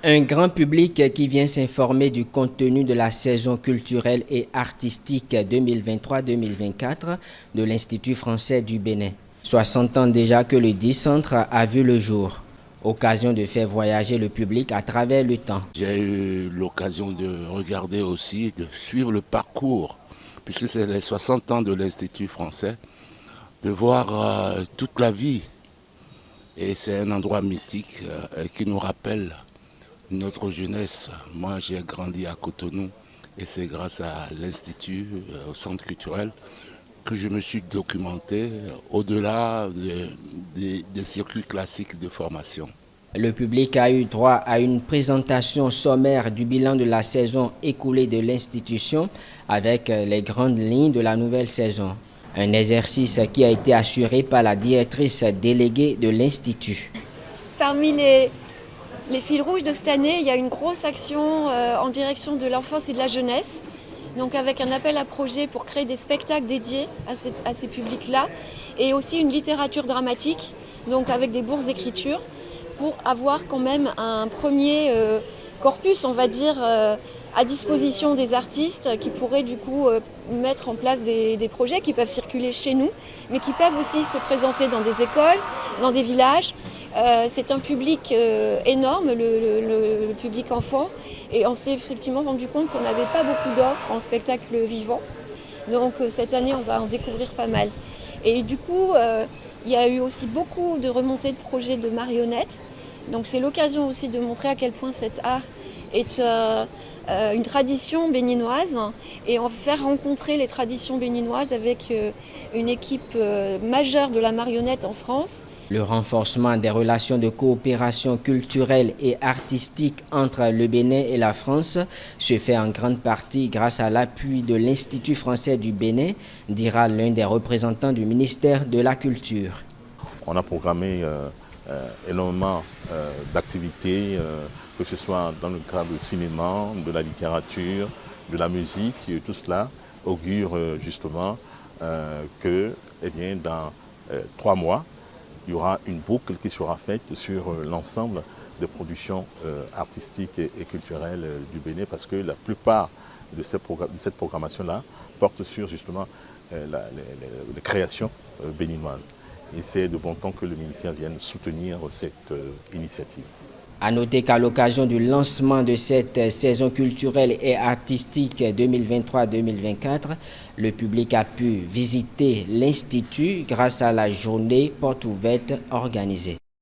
Un grand public qui vient s'informer du contenu de la saison culturelle et artistique 2023-2024 de l'Institut français du Bénin. 60 ans déjà que le dit-centre a vu le jour. Occasion de faire voyager le public à travers le temps. J'ai eu l'occasion de regarder aussi, de suivre le parcours, puisque c'est les 60 ans de l'Institut français, de voir toute la vie. Et c'est un endroit mythique qui nous rappelle notre jeunesse. Moi, j'ai grandi à Cotonou et c'est grâce à l'Institut, au centre culturel, que je me suis documenté au-delà des circuits classiques de formation. Le public a eu droit à une présentation sommaire du bilan de la saison écoulée de l'institution avec les grandes lignes de la nouvelle saison. Un exercice qui a été assuré par la directrice déléguée de l'Institut. Parmi les fils rouges de cette année, il y a une grosse action en direction de l'enfance et de la jeunesse, donc avec un appel à projet pour créer des spectacles dédiés à ces publics-là, et aussi une littérature dramatique, donc avec des bourses d'écriture, pour avoir quand même un premier corpus, on va dire, à disposition des artistes qui pourraient du coup mettre en place des projets qui peuvent circuler chez nous, mais qui peuvent aussi se présenter dans des écoles, dans des villages. C'est un public énorme, le public enfant, et on s'est effectivement rendu compte qu'on n'avait pas beaucoup d'offres en spectacle vivant. Donc cette année, on va en découvrir pas mal. Et du coup, il y a eu aussi beaucoup de remontées de projets de marionnettes. Donc c'est l'occasion aussi de montrer à quel point cet art est une tradition béninoise et en faire rencontrer les traditions béninoises avec une équipe majeure de la marionnette en France. Le renforcement des relations de coopération culturelle et artistique entre le Bénin et la France se fait en grande partie grâce à l'appui de l'Institut français du Bénin, dira l'un des représentants du ministère de la Culture. On a programmé énormément d'activités, que ce soit dans le cadre du cinéma, de la littérature, de la musique, et tout cela augure justement que dans 3 mois, il y aura une boucle qui sera faite sur l'ensemble des productions artistiques et culturelles du Bénin, parce que la plupart de cette programmation-là porte sur justement les créations béninoises. Et c'est de bon temps que le ministère vienne soutenir cette initiative. À noter qu'à l'occasion du lancement de cette saison culturelle et artistique 2023-2024, le public a pu visiter l'Institut grâce à la journée porte ouverte organisée.